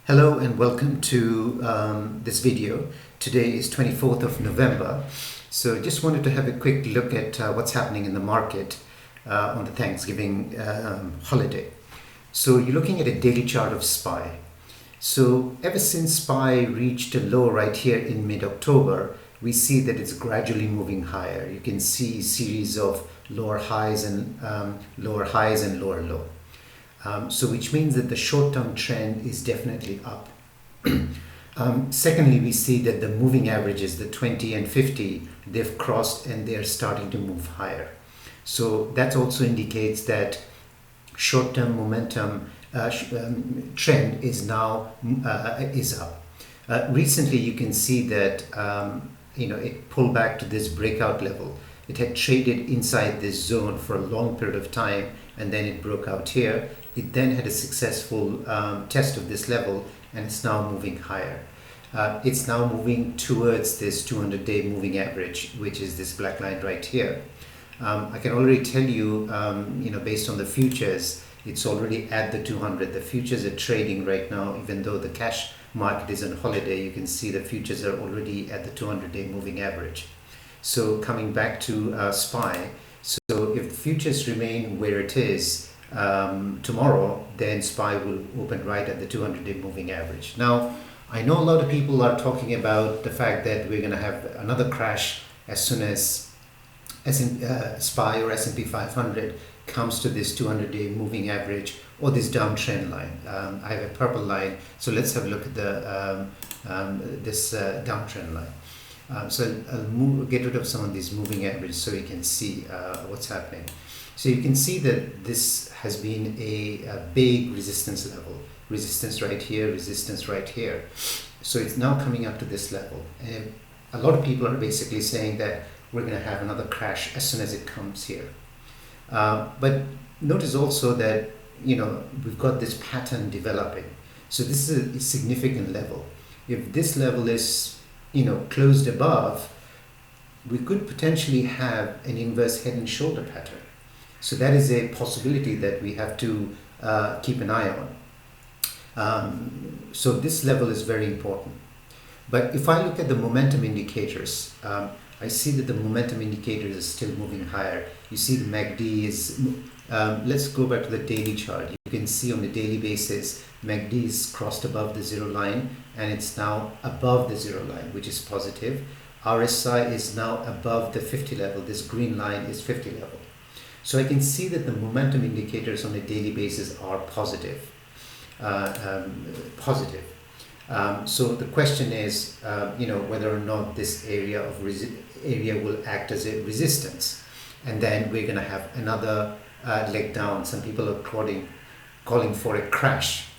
Hello and welcome to this video. Today is 24th of November. So just wanted to have a quick look at what's happening in the market on the Thanksgiving holiday. So you're looking at a daily chart of SPY. So ever since SPY reached a low right here in mid-October, we see that it's gradually moving higher. You can see a series of lower highs and lower low. So which means that the short-term trend is definitely up. Secondly, we see that the moving averages, the 20 and 50, they've crossed and they're starting to move higher. So that also indicates that short-term momentum trend is now is up. Recently, you can see that it pulled back to this breakout level. It had traded inside this zone for a long period of time, and then it broke out here. It then had a successful test of this level, and it's now moving higher. It's now moving towards this 200-day moving average, which is this black line right here. I can already tell you, based on the futures, it's already at the 200. The futures are trading right now, even though the cash market is on holiday. You can see the futures are already at the 200-day moving average. So coming back to SPY, so if futures remain where it is tomorrow, then SPY will open right at the 200-day moving average. Now, I know a lot of people are talking about the fact that we're going to have another crash as soon as SPY or S&P 500 comes to this 200-day moving average or this downtrend line. I have a purple line, so let's have a look at the this downtrend line. So I'll get rid of some of these moving averages so you can see what's happening. So you can see that this has been a big resistance level. Resistance right here, resistance right here. So it's now coming up to this level. And a lot of people are basically saying that we're going to have another crash as soon as it comes here. But notice also that, we've got this pattern developing. So this is a significant level. If this level is closed above, we could potentially have an inverse head and shoulder pattern. So that is a possibility that we have to keep an eye on. So this level is very important. But if I look at the momentum indicators, I see that the momentum indicators are still moving higher. You see the MACD is, let's go back to the daily chart. You can see on a daily basis, MACD is crossed above the zero line and it's now above the zero line, which is positive. RSI is now above the 50 level. This green line is 50 level. So I can see that the momentum indicators on a daily basis are positive. So the question is, whether or not this area will act as a resistance, and then we're going to have another leg down. Some people are calling for a crash.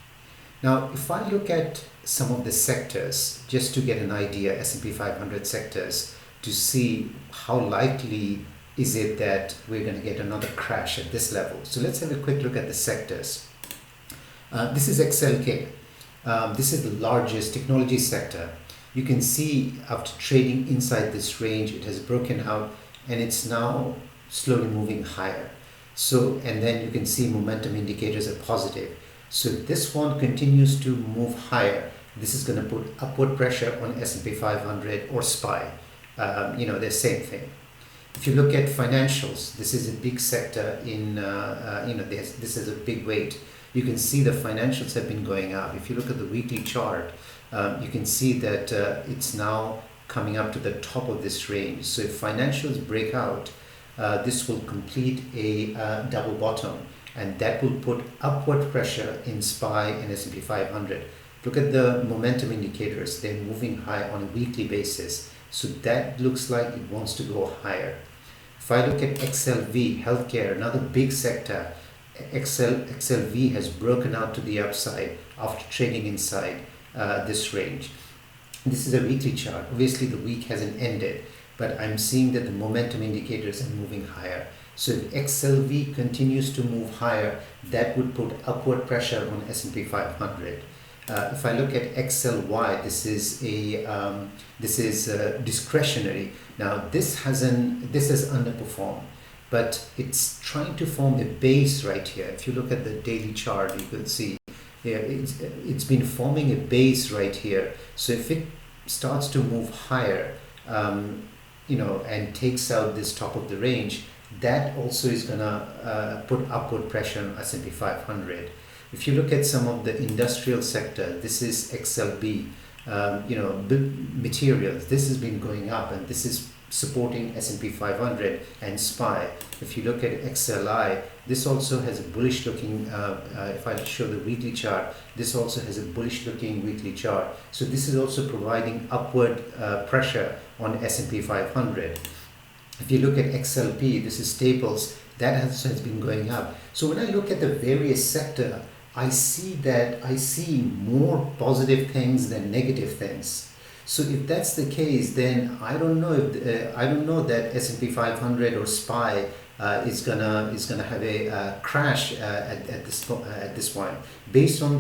Now, if I look at some of the sectors, just to get an idea, S&P 500 sectors, to see how likely is it that we're going to get another crash at this level. So let's have a quick look at the sectors. This is XLK. This is the largest technology sector. You can see after trading inside this range, it has broken out and it's now slowly moving higher. So, and then you can see momentum indicators are positive. So this one continues to move higher. This is going to put upward pressure on S&P 500 or SPY. The same thing. If you look at financials, this is a big sector in, this is a big weight. You can see the financials have been going up. If you look at the weekly chart, you can see that it's now coming up to the top of this range. So if financials break out, this will complete a double bottom, and that will put upward pressure in SPY and S&P 500. Look at the momentum indicators. They're moving high on a weekly basis. So that looks like it wants to go higher. If I look at XLV, healthcare, another big sector, XLV has broken out to the upside after trading inside this range. This is a weekly chart. Obviously, the week hasn't ended, but I'm seeing that the momentum indicators are moving higher. So if XLV continues to move higher, that would put upward pressure on S&P 500. If I look at XLY, this is discretionary. Now this has underperformed, but it's trying to form a base right here. If you look at the daily chart, you could see Yeah, it's been forming a base right here. So if it starts to move higher, and takes out this top of the range, that also is gonna put upward pressure on S&P 500. If you look at some of the industrial sector, this is XLB, materials. This has been going up, and this is supporting S&P 500 and SPY. If you look at XLI, this also has a bullish looking, if I show the weekly chart, this also has a bullish looking weekly chart. So this is also providing upward pressure on S&P 500. If you look at XLP, this is staples, that has been going up. So when I look at the various sector, I see more positive things than negative things. So if that's the case, then I don't know that S&P 500 or SPY is gonna have a crash at this point. Based on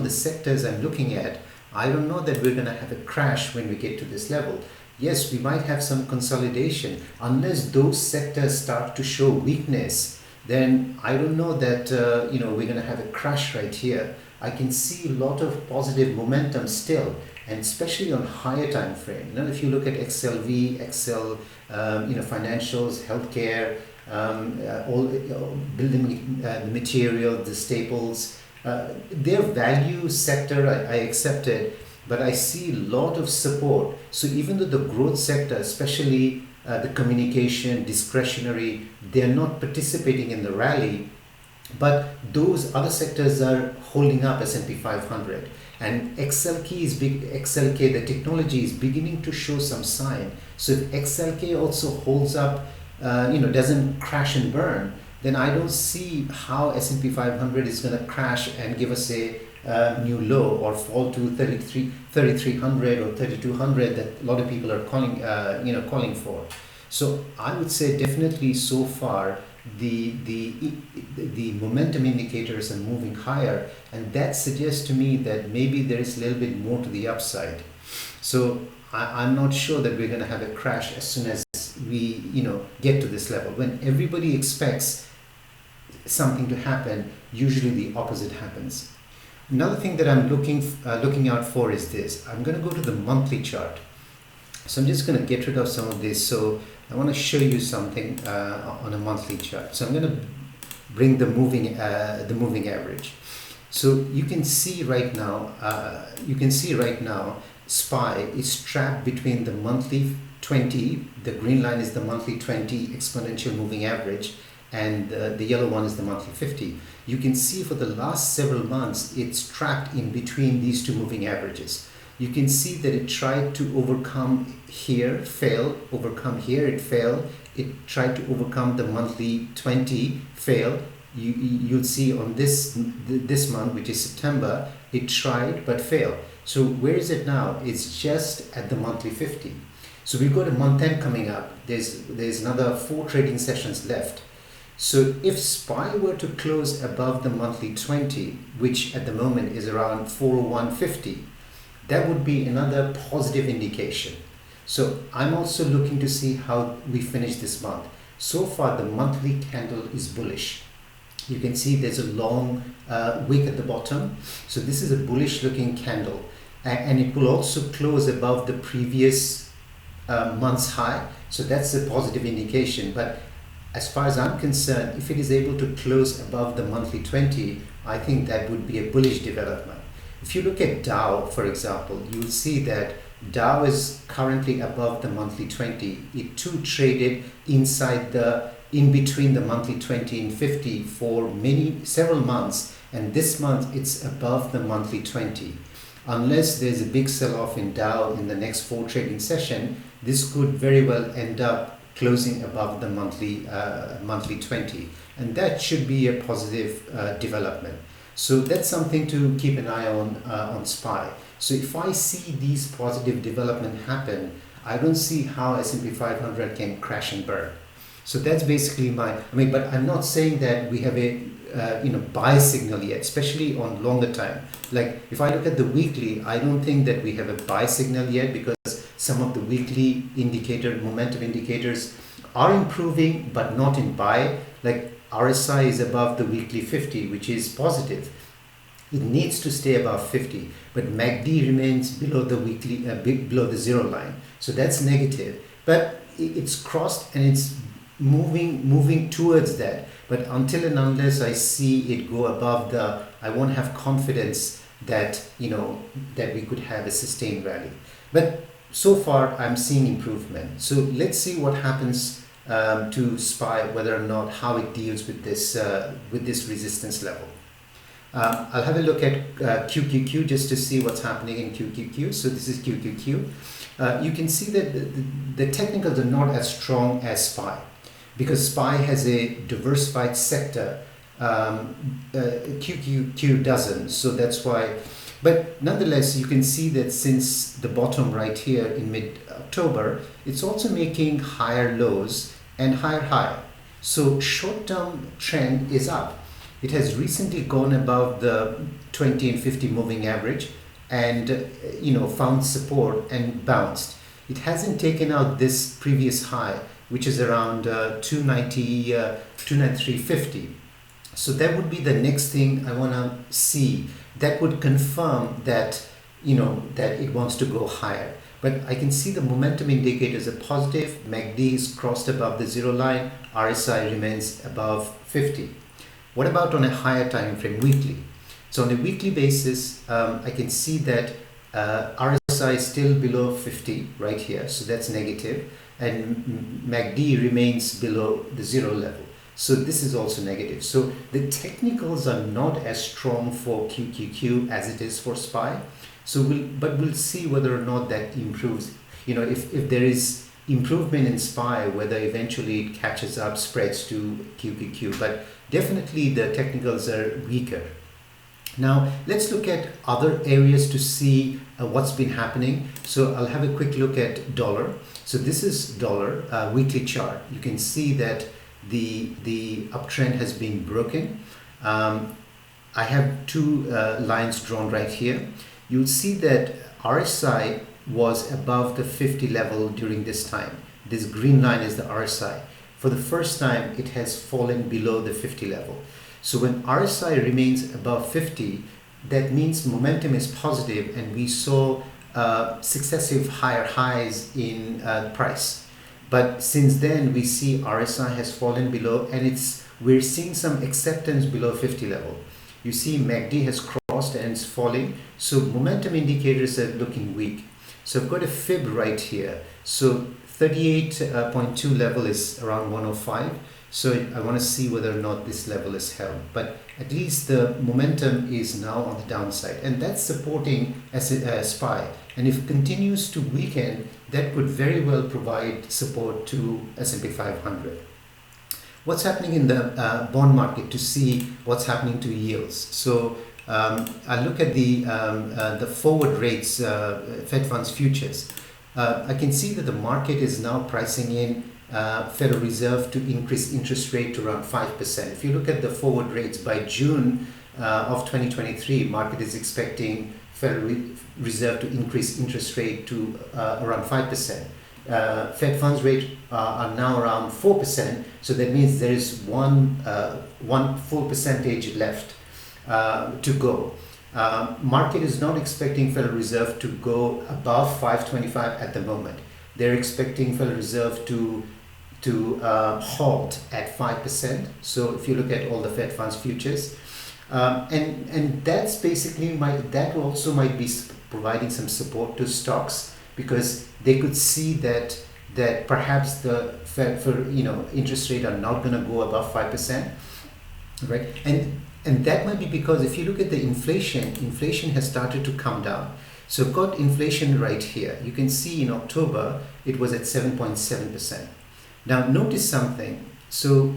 the sectors I'm looking at, I don't know that we're gonna have a crash when we get to this level. Yes, we might have some consolidation unless those sectors start to show weakness. Then I don't know that we're gonna have a crash right here. I can see a lot of positive momentum still, and especially on higher time frame. If you look at XLV, financials, healthcare, all building the material, the staples, their value sector, I accept it, but I see a lot of support. So even though the growth sector, especially the communication, discretionary, they're not participating in the rally, but those other sectors are holding up S&P 500. And XLK, the technology is beginning to show some sign. So if XLK also holds up, doesn't crash and burn, then I don't see how S&P 500 is going to crash and give us a new low or fall to 3,300 or 3,200 that a lot of people are calling for. So I would say definitely so far the momentum indicators are moving higher, and that suggests to me that maybe there is a little bit more to the upside. So I'm not sure that we're going to have a crash as soon as we get to this level. When everybody expects something to happen, usually the opposite happens. Another thing that I'm looking out for is this. I'm going to go to the monthly chart. So I'm just going to get rid of some of this. So I want to show you something on a monthly chart. So I'm going to bring the moving average. So you can see right now, SPY is trapped between the monthly 20. The green line is the monthly 20 exponential moving average, and the yellow one is the monthly 50. You can see for the last several months it's trapped in between these two moving averages. You can see that it tried to overcome here, failed, overcome here, it failed. It tried to overcome the monthly 20, failed. You'll see on this month, which is September, it tried but failed. So where is it now? It's just at the monthly 50. So we've got a month end coming up. There's another 4 trading sessions left. So if SPY were to close above the monthly 20, which at the moment is around 401.50, that would be another positive indication. So I'm also looking to see how we finish this month. So far the monthly candle is bullish. You can see there's a long wick at the bottom. So this is a bullish looking candle, and it will also close above the previous month's high. So that's a positive indication. But as far as I'm concerned, if it is able to close above the monthly 20, I think that would be a bullish development. If you look at Dow, for example, you'll see that Dow is currently above the monthly 20. It too traded in between the monthly 20 and 50 for several months, and this month it's above the monthly 20. Unless there's a big sell-off in Dow in the next 4 trading session, this could very well end up closing above the monthly 20, and that should be a positive development. So that's something to keep an eye on SPY. So if I see these positive development happen, I don't see how S&P 500 can crash and burn. So that's basically but I'm not saying that we have a buy signal yet, especially on longer time. Like if I look at the weekly, I don't think that we have a buy signal yet, because some of the weekly momentum indicators are improving, but not in buy. Like RSI is above the weekly 50, which is positive. It needs to stay above 50, but MACD remains below the weekly, below the zero line. So that's negative, but it's crossed and it's moving towards that. But until and unless I see it go above the, I won't have confidence that, that we could have a sustained rally. But so far I'm seeing improvement. So let's see what happens to SPY, whether or not how it deals with this resistance level. I'll have a look at QQQ just to see what's happening in QQQ. So this is QQQ. You can see that the technicals are not as strong as SPY, because SPY has a diversified sector. QQQ doesn't, so that's why. But nonetheless, you can see that since the bottom right here in mid-October, it's also making higher lows and higher high. So short-term trend is up. It has recently gone above the 20 and 50 moving average and found support and bounced. It hasn't taken out this previous high, which is around 293.50. So that would be the next thing I want to see. That would confirm that that it wants to go higher. But I can see the momentum indicators are positive. MACD is crossed above the zero line. RSI remains above 50. What about on a higher time frame, weekly? So on a weekly basis, I can see that RSI is still below 50 right here. So that's negative. And MACD remains below the zero level. So this is also negative. So the technicals are not as strong for QQQ as it is for SPY. So we'll see whether or not that improves. If there is improvement in SPY, whether eventually it catches up, spreads to QQQ. But definitely the technicals are weaker. Now let's look at other areas to see what's been happening. So I'll have a quick look at dollar. So this is dollar weekly chart. You can see that the uptrend has been broken. I have two lines drawn right here. You'll see that RSI was above the 50 level during this time. This green line is the RSI. For the first time, it has fallen below the 50 level. So when RSI remains above 50, that means momentum is positive, and we saw successive higher highs in price. But since then, we see RSI has fallen below, and we're seeing some acceptance below 50 level. You see MACD has crossed and it's falling. So momentum indicators are looking weak. So I've got a fib right here. So 38.2 level is around 105. So I want to see whether or not this level is held. But at least the momentum is now on the downside, and that's supporting SPY. And if it continues to weaken, that could very well provide support to S&P 500. What's happening in the bond market to see what's happening to yields? So I look at the forward rates, Fed funds futures. I can see that the market is now pricing in Federal Reserve to increase interest rate to around 5%. If you look at the forward rates by June of 2023, market is expecting Federal Reserve to increase interest rate to around 5%. Fed funds rate are now around 4%, so that means there is one full percentage left to go. Market is not expecting Federal Reserve to go above 525 at the moment. They're expecting Federal Reserve to halt at 5%. So if you look at all the Fed funds futures, and that's basically that also might be providing some support to stocks, because they could see that perhaps the Fed interest rate are not going to go above 5%, right? And that might be because if you look at the inflation has started to come down. So I've got inflation right here. You can see in October it was at 7.7%. Now notice something. So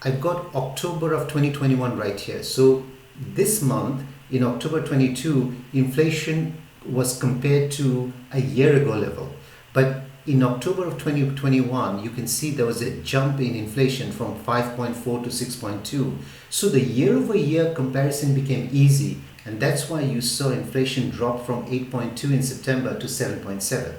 I've got October of 2021 right here. So this month in October 22, inflation was compared to a year ago level. But in October of 2021, you can see there was a jump in inflation from 5.4 to 6.2. So the year-over-year comparison became easy, and that's why you saw inflation drop from 8.2 in September to 7.7.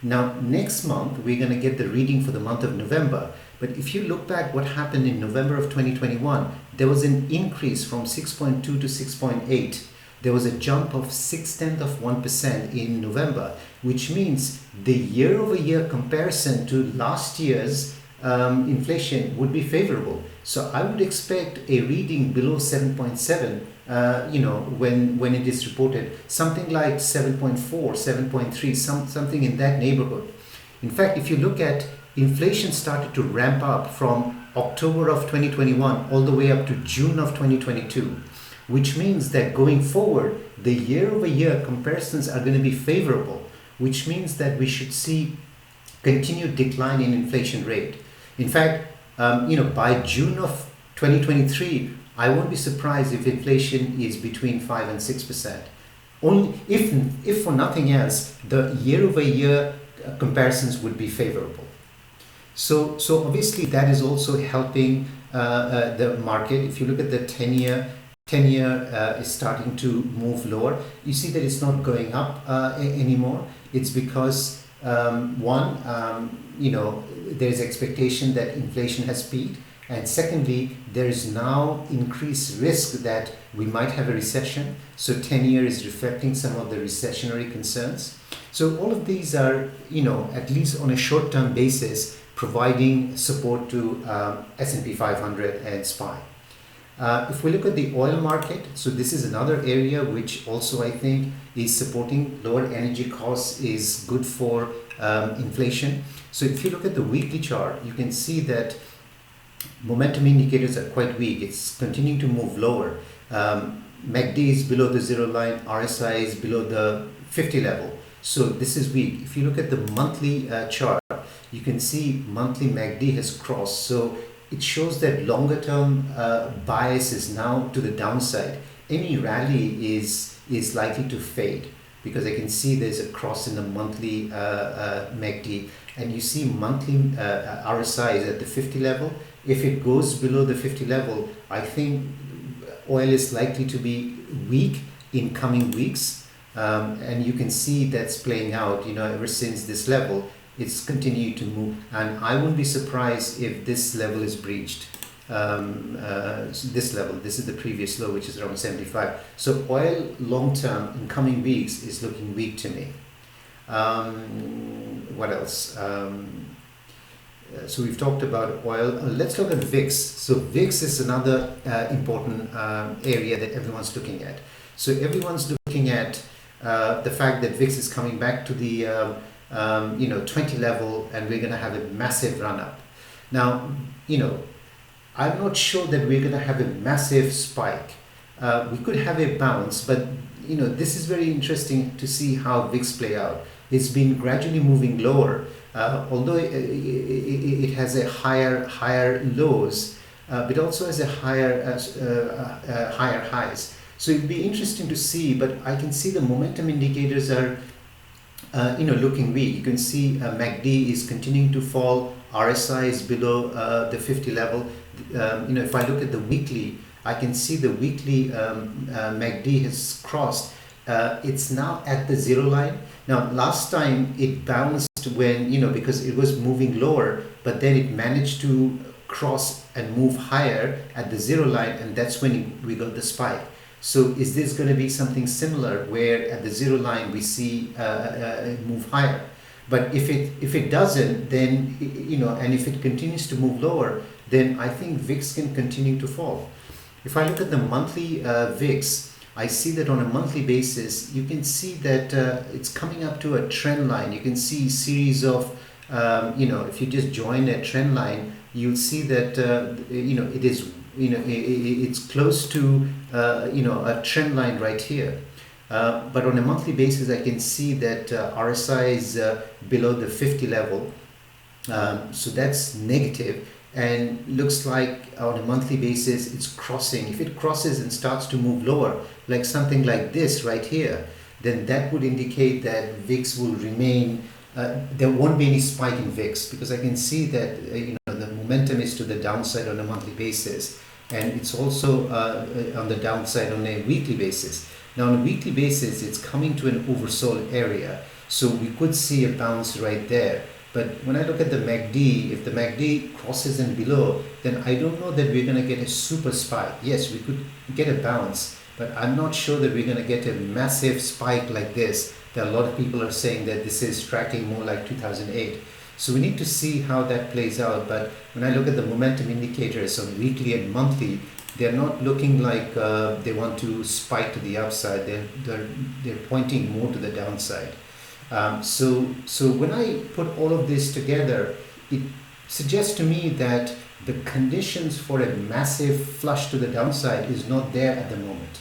Now, next month, we're going to get the reading for the month of November. But if you look back what happened in November of 2021, there was an increase from 6.2 to 6.8. There was a jump of 0.6% in November, which means the year-over-year comparison to last year's inflation would be favorable. So I would expect a reading below 7.7, when it is reported, something like 7.4, 7.3, something in that neighborhood. In fact, if you look at inflation started to ramp up from October of 2021 all the way up to June of 2022, which means that going forward, the year-over-year comparisons are going to be favorable, which means that we should see continued decline in inflation rate. In fact, by June of 2023, I won't be surprised if inflation is between 5 and 6%. Only if for nothing else, the year-over-year comparisons would be favorable. So obviously that is also helping the market. If you look at the 10-year is starting to move lower. You see that it's not going up anymore. It's because there's expectation that inflation has peaked, and secondly, there is now increased risk that we might have a recession. So 10-year is reflecting some of the recessionary concerns. So all of these are, at least on a short-term basis, providing support to S&P 500 and SPY. If we look at the oil market, so this is another area which also I think is supporting lower energy costs, is good for inflation. So if you look at the weekly chart, you can see that momentum indicators are quite weak. It's continuing to move lower. MACD is below the zero line, RSI is below the 50 level. So this is weak. If you look at the monthly chart, you can see monthly MACD has crossed. So it shows that longer term bias is now to the downside. Any rally is likely to fade, because I can see there's a cross in the monthly MACD, and you see monthly RSI is at the 50 level. If it goes below the 50 level, I think oil is likely to be weak in coming weeks, and you can see that's playing out. Ever since this level, it's continued to move, and I wouldn't be surprised if this level is breached. This level, this is the previous low, which is around 75. So oil long term in coming weeks is looking weak to me. What else? So we've talked about oil. Let's look at VIX. So VIX is another important area that everyone's looking at. So everyone's looking at the fact that VIX is coming back to the 20 level, and we're going to have a massive run up. Now, I'm not sure that we're going to have a massive spike. We could have a bounce, but this is very interesting to see how VIX play out. It's been gradually moving lower, although it has a higher lows, but also has a higher highs. So it'd be interesting to see, but I can see the momentum indicators are looking weak. You can see MACD is continuing to fall. RSI is below the 50 level. If I look at the weekly, I can see the weekly MACD has crossed. It's now at the zero line. Now, last time it bounced when, because it was moving lower, but then it managed to cross and move higher at the zero line, and that's when we got the spike. So is this going to be something similar, where at the zero line we see move higher? But if it doesn't, then and if it continues to move lower, then I think VIX can continue to fall. If I look at the monthly VIX, I see that on a monthly basis, you can see that it's coming up to a trend line. You can see series of if you just join a trend line, you'll see that it is it's close to a trend line right here. But on a monthly basis, I can see that RSI is below the 50 level. So that's negative, and looks like on a monthly basis it's crossing. If it crosses and starts to move lower, like something like this right here, then that would indicate that VIX will remain, there won't be any spike in VIX, because I can see that the momentum is to the downside on a monthly basis, and it's also on the downside on a weekly basis. Now on a weekly basis, it's coming to an oversold area, so we could see a bounce right there. But when I look at the MACD, if the MACD crosses and below, then I don't know that we're going to get a super spike. Yes, we could get a bounce, but I'm not sure that we're going to get a massive spike like this. That a lot of people are saying that this is tracking more like 2008. So we need to see how that plays out. But when I look at the momentum indicators on weekly and monthly, they're not looking like they want to spike to the upside. They're pointing more to the downside. So when I put all of this together, it suggests to me that the conditions for a massive flush to the downside is not there at the moment.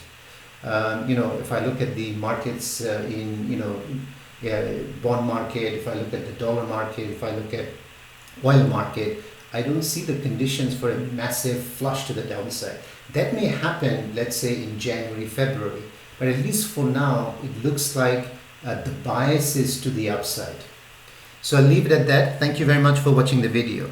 If I look at the markets bond market, if I look at the dollar market, if I look at oil market, I don't see the conditions for a massive flush to the downside. That may happen, let's say in January, February, but at least for now, it looks like the bias is to the upside. So I'll leave it at that. Thank you very much for watching the video.